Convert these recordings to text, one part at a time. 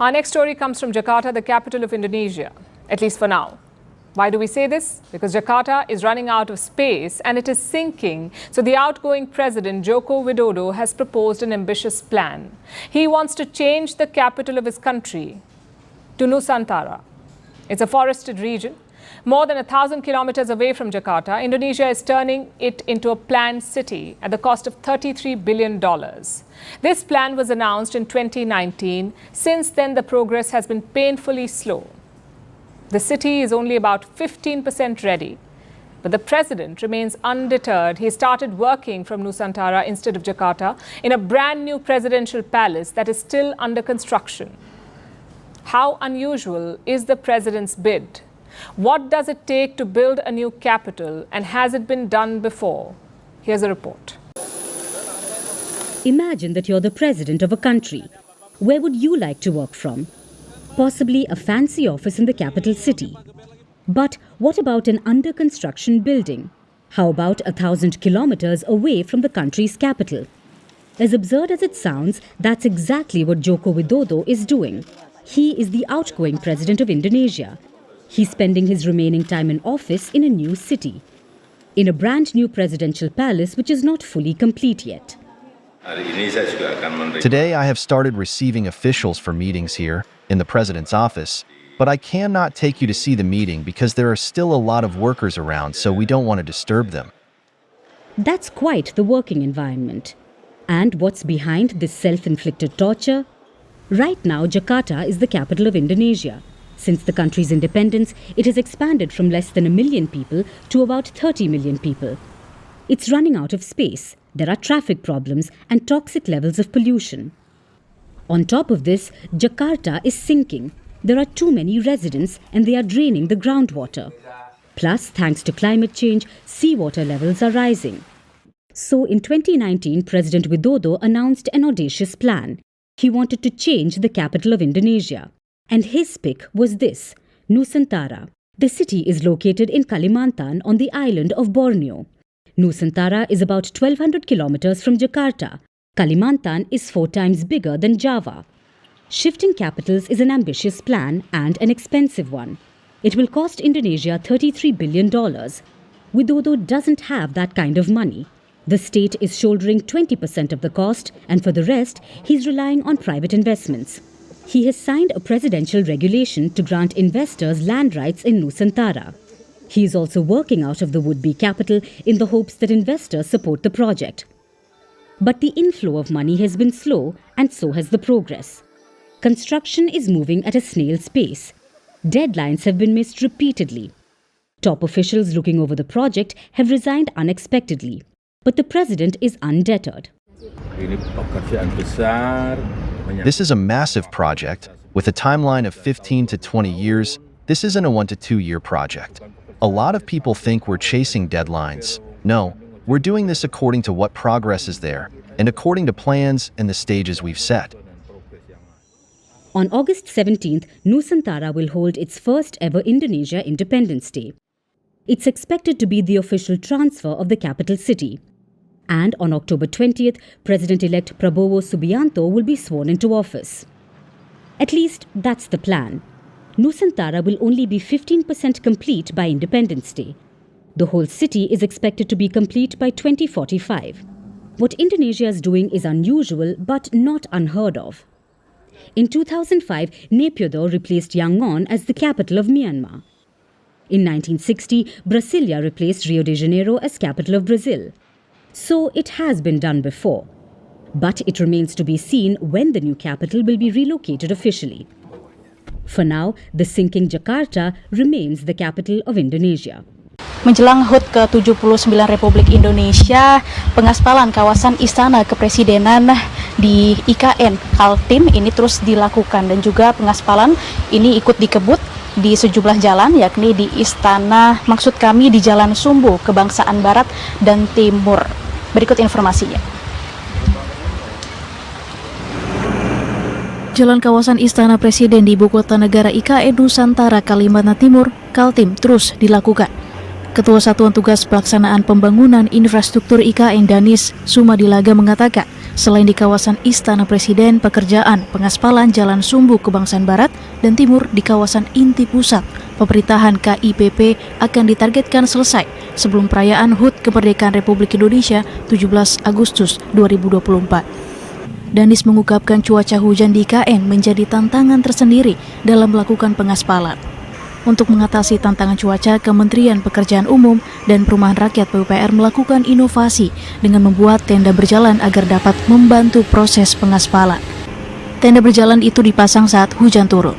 Our next story comes from Jakarta, the capital of Indonesia, at least for now. Why do we say this? Because Jakarta is running out of space and it is sinking. So the outgoing president, Joko Widodo, has proposed an ambitious plan. He wants to change the capital of his country to Nusantara. It's a forested region. More than 1,000 kilometers away from Jakarta, Indonesia is turning it into a planned city at the cost of $33 billion. This plan was announced in 2019. Since then, the progress has been painfully slow. The city is only about 15% ready, but the president remains undeterred. He started working from Nusantara instead of Jakarta in a brand new presidential palace that is still under construction. How unusual is the president's bid? What does it take to build a new capital, and has it been done before? Here's a report. Imagine that you're the president of a country. Where would you like to work from? Possibly a fancy office in the capital city. But what about an under-construction building? How about 1,000 kilometers away from the country's capital? As absurd as it sounds, that's exactly what Joko Widodo is doing. He is the outgoing president of Indonesia. He's spending his remaining time in office in a new city, in a brand new presidential palace which is not fully complete yet. Today I have started receiving officials for meetings here in the president's office, but I cannot take you to see the meeting because there are still a lot of workers around, so we don't want to disturb them. That's quite the working environment. And what's behind this self-inflicted torture? Right now, Jakarta is the capital of Indonesia. Since the country's independence, it has expanded from less than 1 million people to about 30 million people. It's running out of space. There are traffic problems and toxic levels of pollution. On top of this, Jakarta is sinking. There are too many residents and they are draining the groundwater. Plus, thanks to climate change, seawater levels are rising. So in 2019, President Widodo announced an audacious plan. He wanted to change the capital of Indonesia. And his pick was this, Nusantara. The city is located in Kalimantan on the island of Borneo. Nusantara is about 1,200 kilometers from Jakarta. Kalimantan is 4 times bigger than Java. Shifting capitals is an ambitious plan and an expensive one. It will cost Indonesia $33 billion. Widodo doesn't have that kind of money. The state is shouldering 20% of the cost, and for the rest, he's relying on private investments. He has signed a presidential regulation to grant investors land rights in Nusantara. He is also working out of the would-be capital in the hopes that investors support the project. But the inflow of money has been slow, and so has the progress. Construction is moving at a snail's pace. Deadlines have been missed repeatedly. Top officials looking over the project have resigned unexpectedly. But the president is undeterred. This is a massive project. With a timeline of 15 to 20 years, this isn't a 1 to 2 year project. A lot of people think we're chasing deadlines. No, we're doing this according to what progress is there, and according to plans and the stages we've set. On August 17th, Nusantara will hold its first ever Indonesia Independence Day. It's expected to be the official transfer of the capital city. And on October 20th, President-elect Prabowo Subianto will be sworn into office. At least that's the plan. Nusantara will only be 15% complete by Independence Day. The whole city is expected to be complete by 2045. What Indonesia is doing is unusual but not unheard of. In 2005, Naypyidaw replaced Yangon as the capital of Myanmar. In 1960, Brasilia replaced Rio de Janeiro as capital of Brazil. So it has been done before. But it remains to be seen when the new capital will be relocated officially. For now, the sinking Jakarta remains the capital of Indonesia. Menjelang HUT ke-79 Republik Indonesia, pengaspalan kawasan Istana Kepresidenan di IKN Kaltim ini terus dilakukan, dan juga pengaspalan ini ikut dikebut di sejumlah jalan, yakni di Istana, maksud kami di Jalan Sumbu, Kebangsaan Barat dan Timur. Berikut informasinya. Jalan kawasan Istana Presiden di Ibu Kota Negara IKN Nusantara, Kalimantan Timur, Kaltim terus dilakukan. Ketua Satuan Tugas Pelaksanaan Pembangunan Infrastruktur IKN Danis Sumadilaga mengatakan, selain di kawasan Istana Presiden, pekerjaan pengaspalan Jalan Sumbu Kebangsaan Barat dan Timur di kawasan inti pusat pemerintahan KIPP akan ditargetkan selesai sebelum perayaan HUT Kemerdekaan Republik Indonesia 17 Agustus 2024. Danis mengungkapkan cuaca hujan di IKN menjadi tantangan tersendiri dalam melakukan pengaspalan. Untuk mengatasi tantangan cuaca, Kementerian Pekerjaan Umum dan Perumahan Rakyat PUPR melakukan inovasi dengan membuat tenda berjalan agar dapat membantu proses pengaspalan. Tenda berjalan itu dipasang saat hujan turun.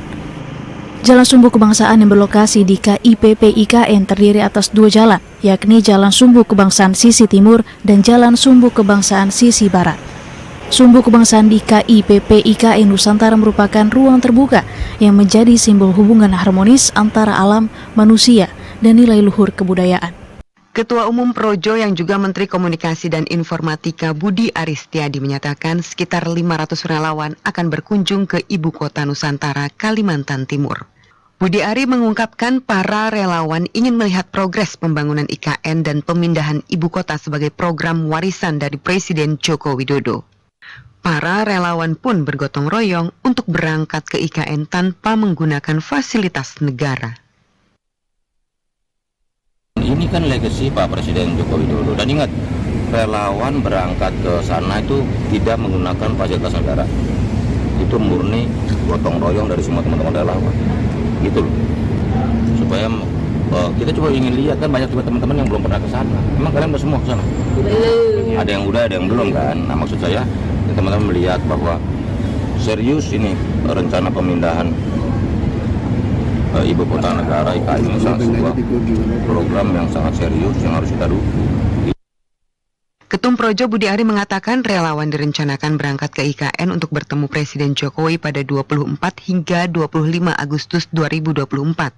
Jalan Sumbu Kebangsaan yang berlokasi di KIPP IKN terdiri atas 2 jalan, yakni Jalan Sumbu Kebangsaan sisi timur dan Jalan Sumbu Kebangsaan sisi barat. Sumbu Kebangsaan di KIPP IKN Nusantara merupakan ruang terbuka yang menjadi simbol hubungan harmonis antara alam, manusia, dan nilai luhur kebudayaan. Ketua Umum Projo yang juga Menteri Komunikasi dan Informatika Budi Aristiadi menyatakan sekitar 500 relawan akan berkunjung ke Ibu Kota Nusantara, Kalimantan Timur. Budi Ari mengungkapkan para relawan ingin melihat progres pembangunan IKN dan pemindahan ibu kota sebagai program warisan dari Presiden Joko Widodo. Para relawan pun bergotong royong untuk berangkat ke IKN tanpa menggunakan fasilitas negara. Ini kan legasi Pak Presiden Joko Widodo. Dan ingat, relawan berangkat ke sana itu tidak menggunakan fasilitas negara. Itu murni gotong royong dari semua teman-teman relawan. Gitu loh. Supaya kita coba ingin lihat, kan banyak juga teman-teman yang belum pernah ke sana. Emang kalian udah semua ke sana? Ada yang udah, ada yang belum kan. Nah, maksud saya teman-teman melihat bahwa serius ini rencana pemindahan ibu kota negara IKN ini sebuah program yang sangat serius yang harus kita dukung. Ketum Projo Budi Ari mengatakan relawan direncanakan berangkat ke IKN untuk bertemu Presiden Jokowi pada 24 hingga 25 Agustus 2024.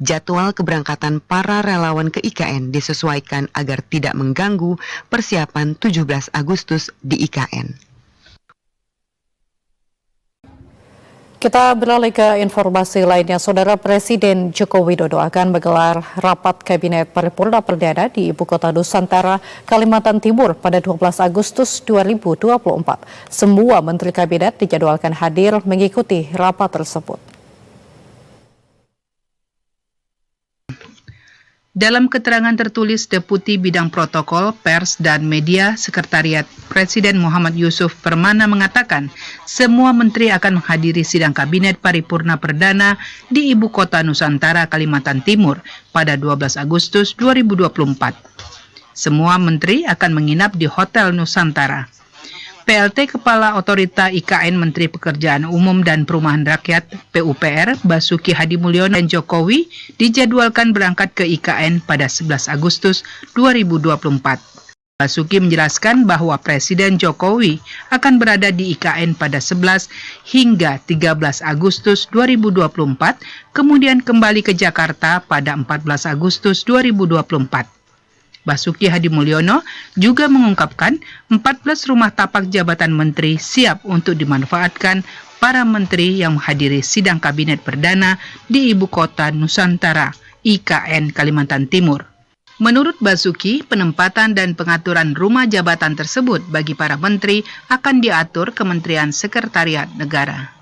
Jadwal keberangkatan para relawan ke IKN disesuaikan agar tidak mengganggu persiapan 17 Agustus di IKN. Kita beralih ke informasi lainnya. Saudara, Presiden Joko Widodo akan menggelar rapat Kabinet Paripurna Perdana di Ibu Kota Nusantara, Kalimantan Timur pada 12 Agustus 2024. Semua Menteri Kabinet dijadwalkan hadir mengikuti rapat tersebut. Dalam keterangan tertulis Deputi Bidang Protokol, Pers, dan Media Sekretariat Presiden Muhammad Yusuf Permana mengatakan semua menteri akan menghadiri sidang Kabinet Paripurna Perdana di Ibu Kota Nusantara, Kalimantan Timur pada 12 Agustus 2024. Semua menteri akan menginap di Hotel Nusantara. PLT Kepala Otorita IKN Menteri Pekerjaan Umum dan Perumahan Rakyat PUPR Basuki Hadimulyono dan Jokowi dijadwalkan berangkat ke IKN pada 11 Agustus 2024. Basuki menjelaskan bahwa Presiden Jokowi akan berada di IKN pada 11 hingga 13 Agustus 2024, kemudian kembali ke Jakarta pada 14 Agustus 2024. Basuki Hadimulyono juga mengungkapkan 14 rumah tapak jabatan menteri siap untuk dimanfaatkan para menteri yang menghadiri sidang Kabinet Perdana di Ibu Kota Nusantara, IKN Kalimantan Timur. Menurut Basuki, penempatan dan pengaturan rumah jabatan tersebut bagi para menteri akan diatur Kementerian Sekretariat Negara.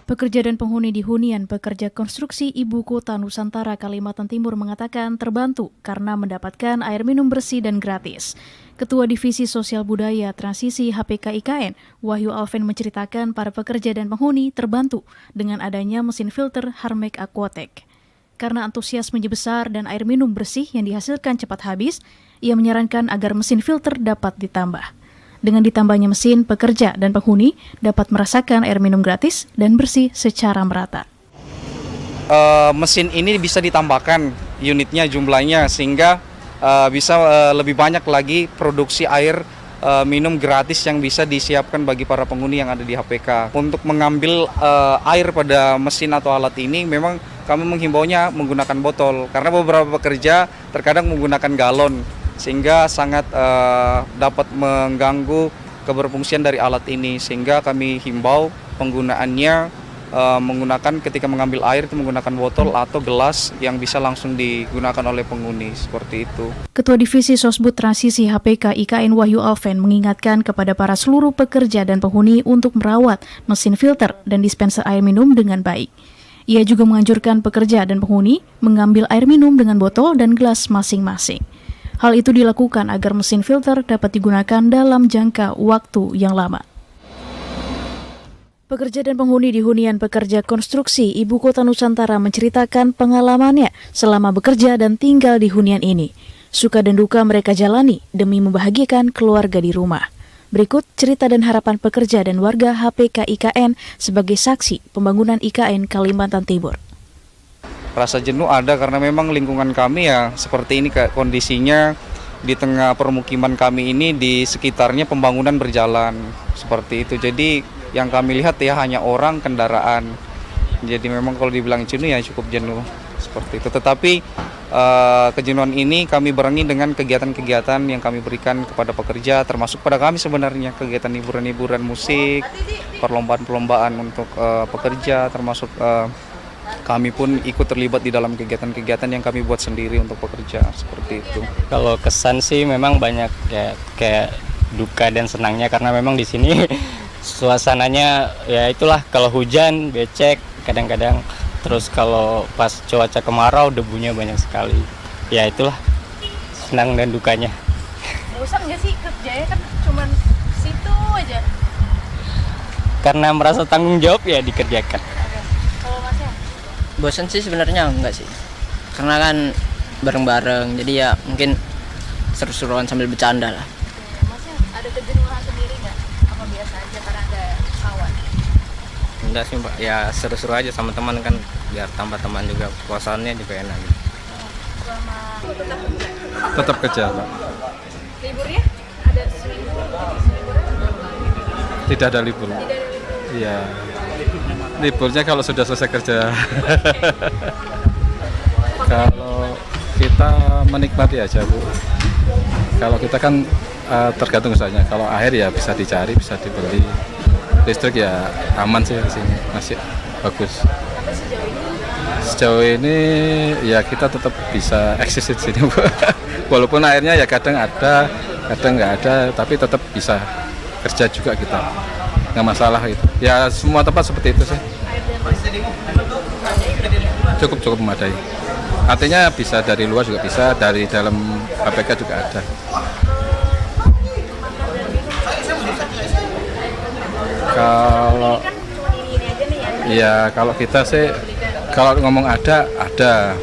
Pekerja dan penghuni di Hunian Pekerja Konstruksi Ibu Kota Nusantara Kalimantan Timur mengatakan terbantu karena mendapatkan air minum bersih dan gratis. Ketua Divisi Sosial Budaya Transisi HPK IKN, Wahyu Alven menceritakan para pekerja dan penghuni terbantu dengan adanya mesin filter Harmec Aquatech. Karena antusiasmenya besar dan air minum bersih yang dihasilkan cepat habis, ia menyarankan agar mesin filter dapat ditambah. Dengan ditambahnya mesin, pekerja dan penghuni dapat merasakan air minum gratis dan bersih secara merata. Mesin ini bisa ditambahkan unitnya, jumlahnya, sehingga bisa lebih banyak lagi produksi air minum gratis yang bisa disiapkan bagi para penghuni yang ada di HPK. Untuk mengambil air pada mesin atau alat ini memang kami menghimbaunya menggunakan botol, karena beberapa pekerja terkadang menggunakan galon, sehingga sangat dapat mengganggu keberfungsian dari alat ini, sehingga kami himbau penggunaannya menggunakan ketika mengambil air itu menggunakan botol atau gelas yang bisa langsung digunakan oleh penghuni, seperti itu. Ketua Divisi Sosbud Transisi HPK IKN Wahyu Alven mengingatkan kepada para seluruh pekerja dan penghuni untuk merawat mesin filter dan dispenser air minum dengan baik. Ia juga menganjurkan pekerja dan penghuni mengambil air minum dengan botol dan gelas masing-masing. Hal itu dilakukan agar mesin filter dapat digunakan dalam jangka waktu yang lama. Pekerja dan penghuni di hunian pekerja konstruksi Ibu Kota Nusantara menceritakan pengalamannya selama bekerja dan tinggal di hunian ini. Suka dan duka mereka jalani demi membahagiakan keluarga di rumah. Berikut cerita dan harapan pekerja dan warga HPK IKN sebagai saksi pembangunan IKN Kalimantan Timur. Rasa jenuh ada karena memang lingkungan kami ya seperti ini kondisinya, di tengah permukiman kami ini di sekitarnya pembangunan berjalan seperti itu. Jadi yang kami lihat ya hanya orang, kendaraan. Jadi memang kalau dibilang jenuh ya cukup jenuh seperti itu. Tetapi kejenuhan ini kami barengi dengan kegiatan-kegiatan yang kami berikan kepada pekerja, termasuk pada kami sebenarnya kegiatan hiburan-hiburan musik, perlombaan-perlombaan untuk pekerja, termasuk kami pun ikut terlibat di dalam kegiatan-kegiatan yang kami buat sendiri untuk pekerja seperti itu. Kalau kesan sih memang banyak ya, kayak duka dan senangnya karena memang di sini suasananya ya itulah, kalau hujan becek kadang-kadang, terus kalau pas cuaca kemarau debunya banyak sekali. Ya itulah senang dan dukanya. Bosan nggak sih kerjanya kan cuman situ aja? Karena merasa tanggung jawab ya dikerjakan. Kalau Masnya? Bosan sih sebenarnya enggak sih, karena kan bareng-bareng, jadi ya mungkin seru-seruan sambil bercanda lah. Masnya ada kejenuhan sendiri nggak? Apa biasa aja karena ada kawan? Enggak sih Mbak, ya seru-seru aja sama teman kan, biar tambah teman juga, puasannya juga enak gitu. Selama Tetap kerja Pak. liburnya ada seminggu? Tidak ada libur. Iya. Liburnya kalau sudah selesai kerja. Kalau kita menikmati aja Bu. Kalau kita kan tergantung usahanya. Kalau air ya bisa dicari, bisa dibeli. Listrik ya aman sih di sini, masih bagus. Sejauh ini ya kita tetap bisa eksis di sini Bu. Walaupun airnya ya kadang ada, kadang nggak ada, tapi tetap bisa kerja juga kita. Nggak masalah itu. Ya semua tempat seperti itu sih. Cukup memadai. Artinya bisa dari luar juga bisa, dari dalam KPK juga ada. Kalau ya kalau kita sih kalau ngomong ada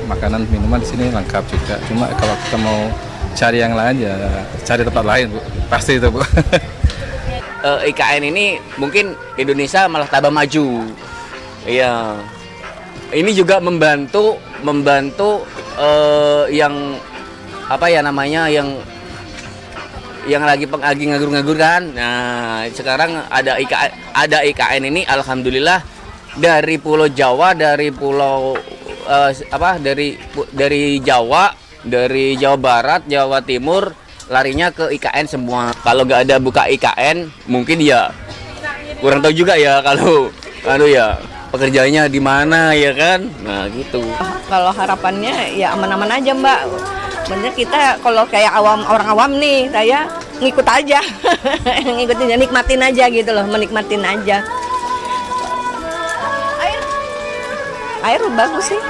makanan minuman di sini lengkap juga. Cuma kalau kita mau cari yang lain ya cari tempat lain Bu. Pasti itu Bu. IKN ini mungkin Indonesia malah tambah maju. Iya. Ini juga membantu yang apa ya namanya yang lagi ngagur-ngagur kan. Nah, sekarang ada IKN ini alhamdulillah dari Pulau Jawa, dari Pulau dari Jawa, dari Jawa Barat, Jawa Timur larinya ke IKN semua. Kalau nggak ada buka IKN, mungkin ya kurang tahu juga ya kalau ya pekerjaannya di mana ya kan. Nah gitu. Kalau harapannya ya aman-aman aja Mbak. Sebenarnya kita kalau kayak orang awam nih, saya ngikut aja, ngikutin, nikmatin aja gitu loh, menikmatin aja. Air bagus sih,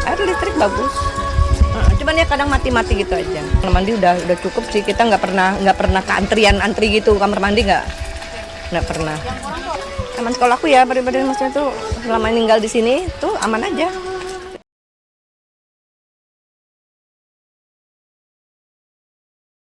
air listrik bagus. Cuman ya kadang mati-mati gitu aja. Kamar mandi udah cukup sih, kita nggak pernah ke antri gitu, kamar mandi nggak pernah. Aman, kalau aku ya pribadi maksudnya tuh selama tinggal di sini tuh aman aja.